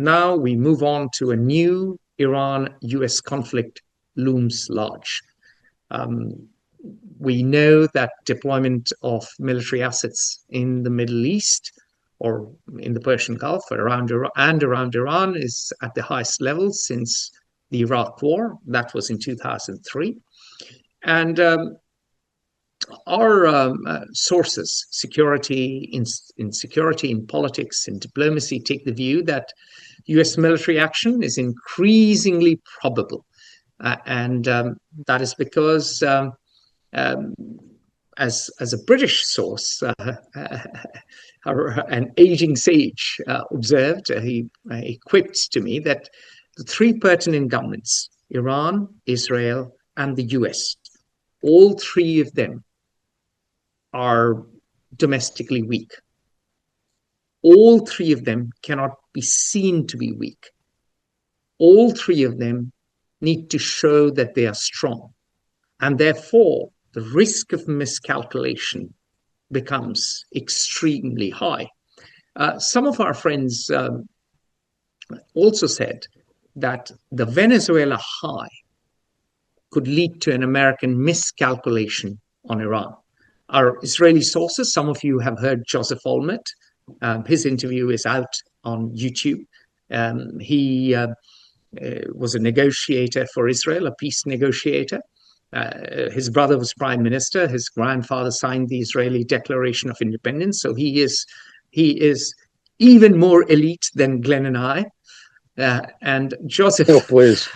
now we move on to a new Iran-US conflict looms large. We know that deployment of military assets in the Middle East or in the Persian Gulf around Iran is at the highest level since the Iraq War. That was in 2003. And our sources, security, in security, in politics, in diplomacy, take the view that US military action is increasingly probable. And that is because, as a British source, an aging sage observed, he quipped to me that the three pertinent governments, Iran, Israel, and the US, all three of them are domestically weak. All three of them cannot be seen to be weak. All three of them need to show that they are strong. And therefore, the risk of miscalculation becomes extremely high. Some of our friends also said that the Venezuela high could lead to an American miscalculation on Iran. Our Israeli sources, some of you have heard Joseph Olmert. His interview is out on YouTube. He was a negotiator for Israel, a peace negotiator. His brother was prime minister. His grandfather signed the Israeli Declaration of Independence. So he is even more elite than Glenn and I. And Joseph. Oh, please.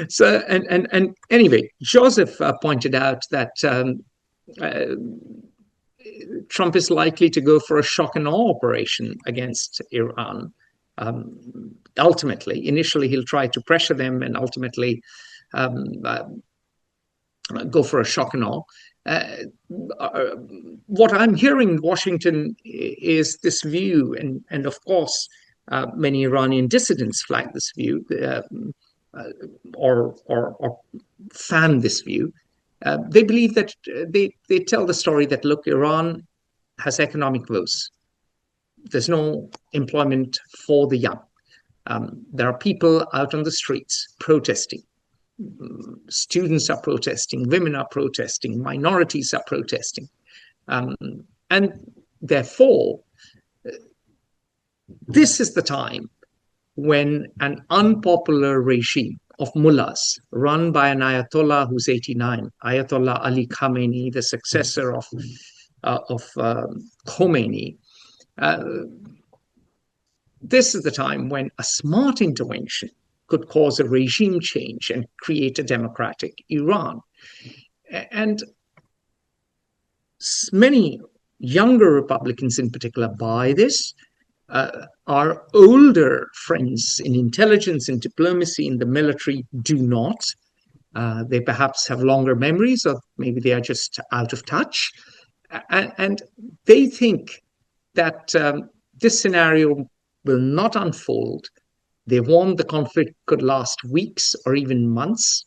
So and anyway, Joseph pointed out that Trump is likely to go for a shock and awe operation against Iran. Ultimately, initially he'll try to pressure them, and ultimately go for a shock and awe. What I'm hearing in Washington is this view, and of course, many Iranian dissidents flag this view or fan this view. They believe that they tell the story that, look, Iran has economic woes. There's no employment for the young. There are people out on the streets protesting. Students are protesting, women are protesting, minorities are protesting. And therefore, this is the time when an unpopular regime of mullahs run by an Ayatollah who's 89, Ayatollah Ali Khamenei, the successor of Khomeini, this is the time when a smart intervention could cause a regime change and create a democratic Iran. And many younger Republicans in particular buy this. Our older friends in intelligence and diplomacy in the military do not. They perhaps have longer memories, or maybe they are just out of touch. And they think that this scenario will not unfold. They warn the conflict could last weeks or even months.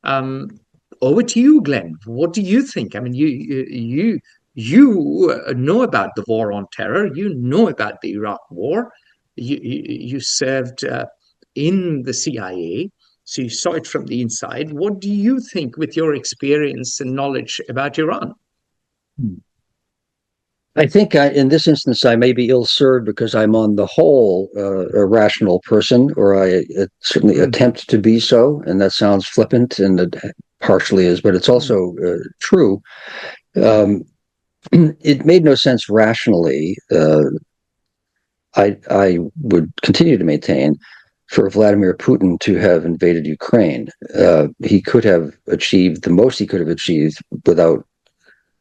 Over to you, Glenn. What do you think? I mean, you know about the war on terror. You know about the Iraq War. You served in the CIA, so you saw it from the inside. What do you think, with your experience and knowledge about Iran? I think in this instance, I may be ill-served because I'm on the whole a rational person, or I certainly attempt to be so. And that sounds flippant, and it partially is, but it's also true. It made no sense rationally. I would continue to maintain for Vladimir Putin to have invaded Ukraine. He could have achieved the most he could have achieved without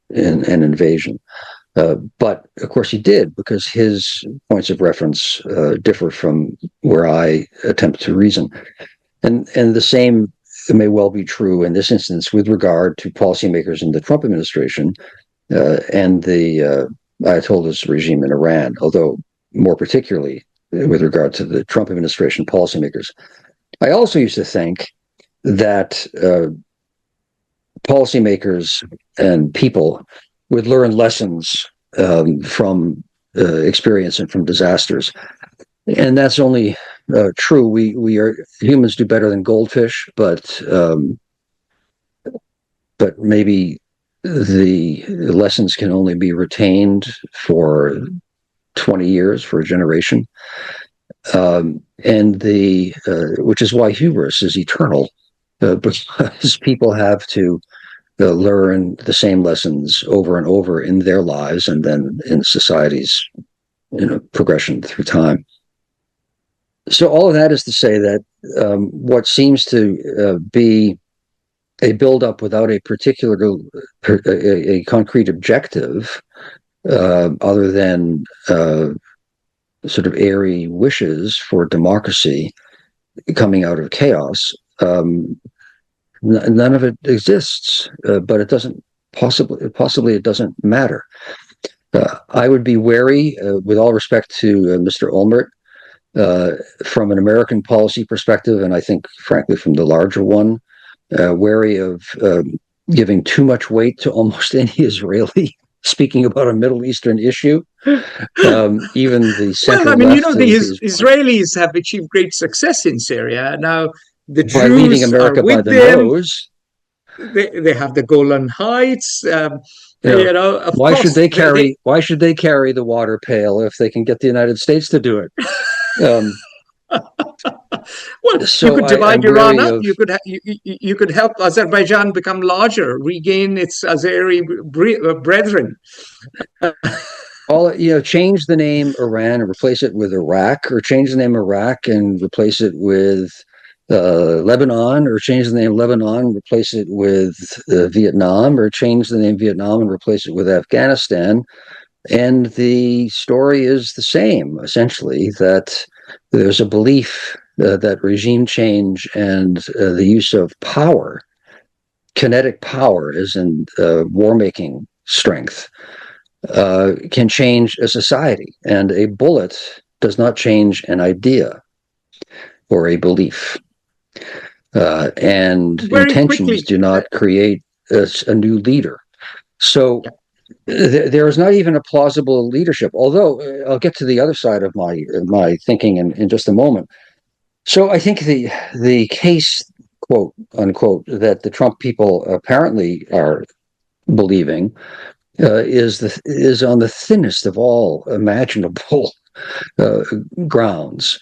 an invasion. But of course he did, because his points of reference differ from where I attempt to reason. And the same may well be true in this instance with regard to policymakers in the Trump administration and the Ayatollah's regime in Iran, although more particularly with regard to the Trump administration policymakers. I also used to think that policymakers and people would learn lessons from experience and from disasters. And that's only true. We are humans do better than goldfish, but maybe the lessons can only be retained for 20 years, for a generation. And which is why hubris is eternal, because people have to learn the same lessons over and over in their lives and then in society's progression through time. So all of that is to say that what seems to be a buildup without a particular a concrete objective, other than sort of airy wishes for democracy coming out of chaos, none of it exists. But it doesn't possibly it doesn't matter. I would be wary, with all respect to Mr. Olmert, from an American policy perspective, and I think, frankly, from the larger one, wary of giving too much weight to almost any Israeli speaking about a Middle Eastern issue. Even the center well, I mean, left the Israelis have achieved great success in Syria. Now, the by leading Jews America are with by the them. nose. They have the Golan Heights. Why should they carry? Why should they carry the water pail if they can get the United States to do it? Well, so you could divide Iran up. You could help Azerbaijan become larger, regain its Azeri brethren. Change the name Iran and replace it with Iraq, or change the name Iraq and replace it with Lebanon, or change the name Lebanon and replace it with Vietnam, or change the name Vietnam and replace it with Afghanistan. And the story is the same, essentially, that there's a belief that regime change and the use of power, kinetic power, as in war-making strength, can change a society. And a bullet does not change an idea or a belief. And very intentions quickly do not create a new leader. So there is not even a plausible leadership, although I'll get to the other side of my thinking in just a moment. So I think the case, quote unquote, that the Trump people apparently are believing is on the thinnest of all imaginable grounds.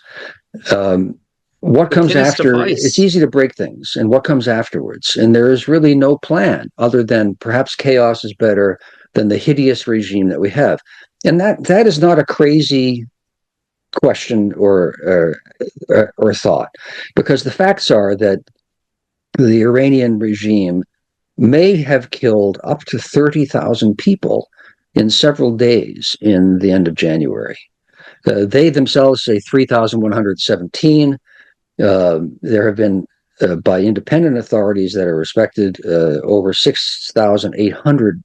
What comes after? It's easy to break things, and what comes afterwards? And there is really no plan other than perhaps chaos is better than the hideous regime that we have. And that is not a crazy question or thought, because the facts are that the Iranian regime may have killed up to 30,000 people in several days in the end of January. They themselves say 3,117. There have been, by independent authorities that are respected, over 6,800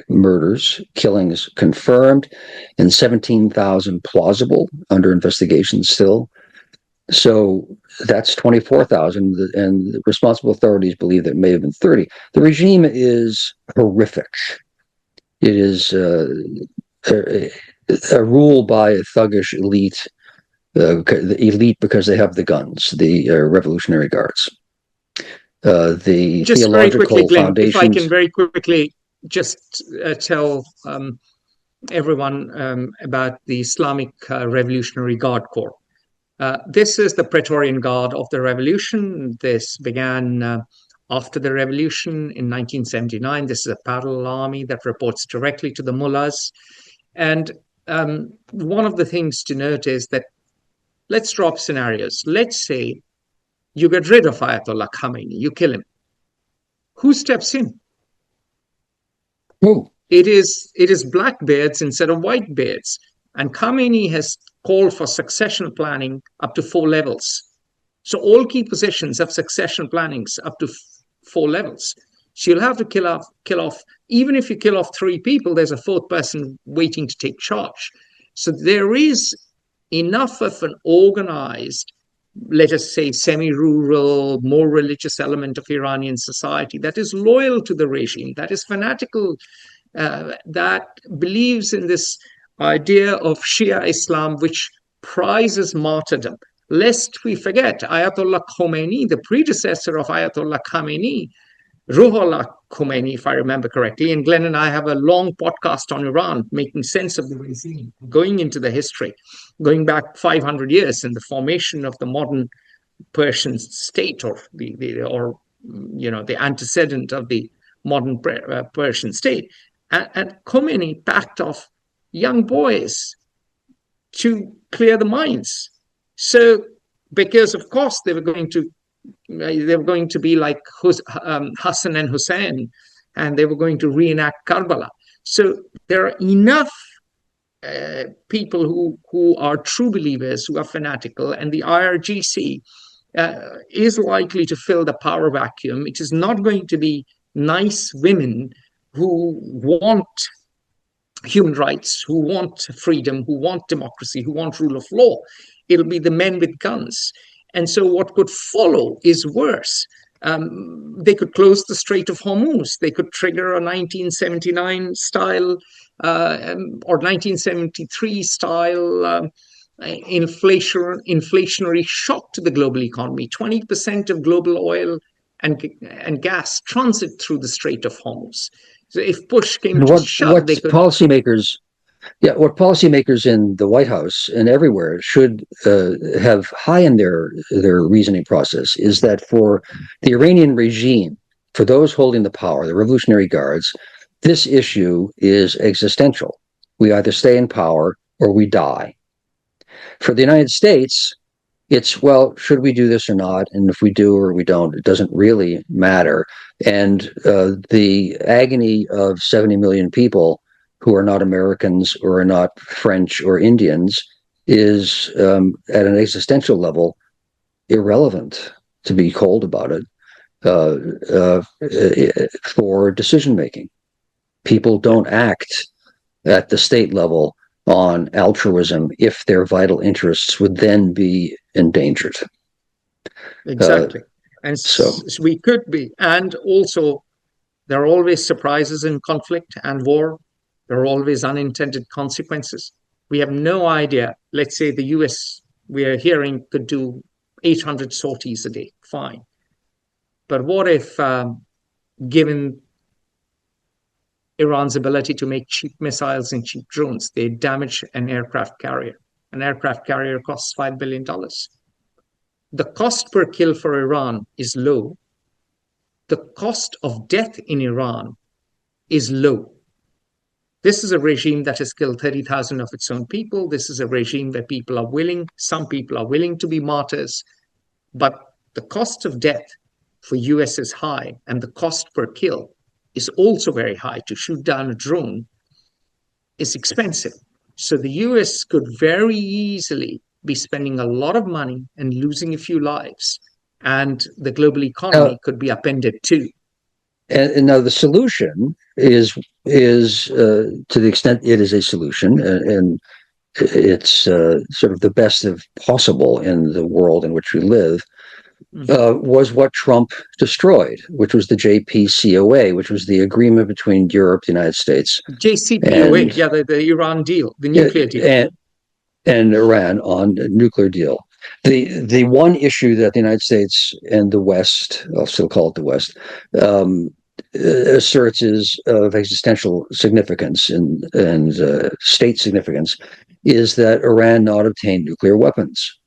murders, killings confirmed, and 17,000 plausible under investigation still. So that's 24,000, and the responsible authorities believe that it may have been 30. The regime is horrific. It is a rule by a thuggish elite, the elite because they have the guns, the Revolutionary Guards. The just theological very quickly, Glenn, foundations. if I can very quickly just tell everyone about the Islamic Revolutionary Guard Corps. This is the Praetorian Guard of the Revolution. This began after the revolution in 1979. This is a parallel army that reports directly to the mullahs. And one of the things to note is that, let's drop scenarios. Let's say you get rid of Ayatollah Khamenei, you kill him. Who steps in? Who? It is blackbeards instead of whitebeards. And Khamenei has called for succession planning up to 4 levels. So all key positions have succession plannings up to 4 levels. So you'll have to kill off, even if you kill off 3 people, there's a 4th person waiting to take charge. So there is enough of an organized, let us say, semi-rural, more religious element of Iranian society that is loyal to the regime, that is fanatical, that believes in this idea of Shia Islam, which prizes martyrdom. Lest we forget, Ayatollah Khomeini, the predecessor of Ayatollah Khamenei, Ruhollah Khomeini, if I remember correctly, and Glenn and I have a long podcast on Iran, making sense of the regime, going into the history, going back 500 years in the formation of the modern Persian state, or the antecedent of the modern Persian state. And Khomeini backed off young boys to clear the mines. So, because of course they were going to be like Hassan and Hussein, and they were going to reenact Karbala. So there are enough people who are true believers, who are fanatical, and the IRGC is likely to fill the power vacuum. It is not going to be nice women who want human rights, who want freedom, who want democracy, who want rule of law. It'll be the men with guns. And so what could follow is worse. They could close the Strait of Hormuz. They could trigger a 1979 style or 1973 style inflationary shock to the global economy. 20% of global oil and gas transit through the Strait of Hormuz. So if push came to shove, they could... What policymakers in the White House and everywhere should have high in their reasoning process is that for the Iranian regime, for those holding the power, the Revolutionary Guards, this issue is existential. We either stay in power or we die. For the United States, it's, well, should we do this or not? And if we do or we don't, it doesn't really matter. And the agony of 70 million people who are not Americans or are not French or Indians is at an existential level irrelevant, to be cold about it, for decision making. People don't act at the state level on altruism if their vital interests would then be endangered. Exactly. And so we could be. And also, there are always surprises in conflict and war. There are always unintended consequences. We have no idea. Let's say the US, we are hearing, could do 800 sorties a day. Fine. But what if, given Iran's ability to make cheap missiles and cheap drones, they damage an aircraft carrier? An aircraft carrier costs $5 billion. The cost per kill for Iran is low. The cost of death in Iran is low. This is a regime that has killed 30,000 of its own people. This is a regime where some people are willing to be martyrs. But the cost of death for US is high, and the cost per kill is also very high. To shoot down a drone is expensive. So the US could very easily be spending a lot of money and losing a few lives, and the global economy could be upended too. And now the solution is to the extent it is a solution, and it's sort of the best of possible in the world in which we live, was what Trump destroyed, which was the JCPOA, which was the agreement between Europe, the United States, JCPOA, the Iran deal, the nuclear deal, and Iran on a nuclear deal. The one issue that the United States and the West, I'll still call it the West, asserts is of existential significance and state significance, is that Iran not obtain nuclear weapons.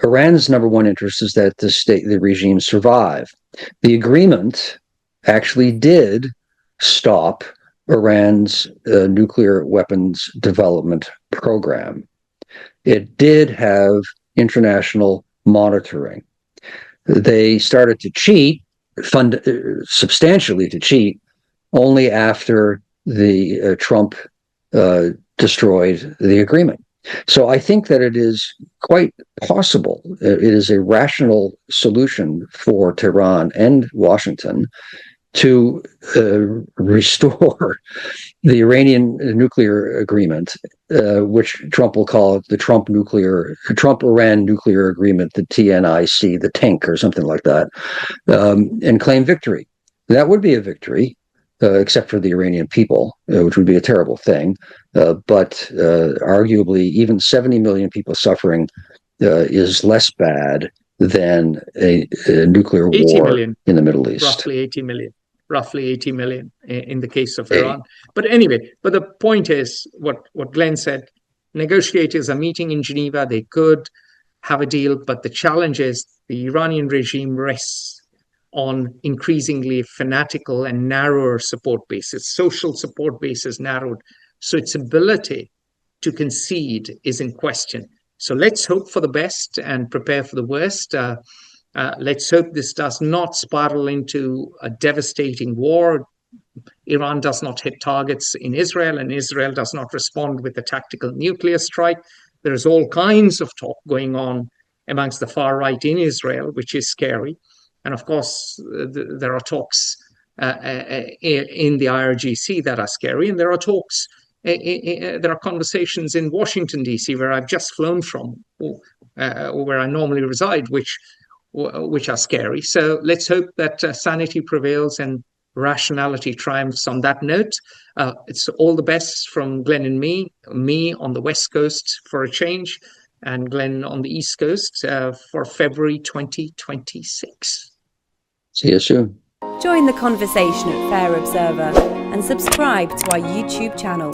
Iran's number one interest is that the regime survive. The agreement actually did stop Iran's nuclear weapons development program. It did have international monitoring. They started to cheat, substantially to cheat, only after the Trump destroyed the agreement. So I think that it is quite possible, it is a rational solution for Tehran and Washington to restore the Iranian nuclear agreement, which Trump will call it the Trump-Iran nuclear agreement, the TNIC, the TANK or something like that, and claim victory. That would be a victory. except for the Iranian people, which would be a terrible thing. But arguably, even 70 million people suffering is less bad than a nuclear 80 war million, in the Middle East. Roughly 80 million in the case of Iran. But anyway, but the point is what Glenn said, negotiators are meeting in Geneva. They could have a deal, but the challenge is the Iranian regime rests on increasingly fanatical and narrower support bases. Social support base is narrowed, so its ability to concede is in question. So let's hope for the best and prepare for the worst. Let's hope this does not spiral into a devastating war. Iran does not hit targets in Israel, and Israel does not respond with a tactical nuclear strike. There is all kinds of talk going on amongst the far right in Israel, which is scary. And of course, there are talks in the IRGC that are scary, and there are talks, there are conversations in Washington, D.C., where I've just flown from, where I normally reside, which are scary. So let's hope that sanity prevails and rationality triumphs on that note. It's all the best from Glenn and me on the West Coast for a change, and Glenn on the East Coast for February 2026. See you soon. Join the conversation at Fair Observer and subscribe to our YouTube channel.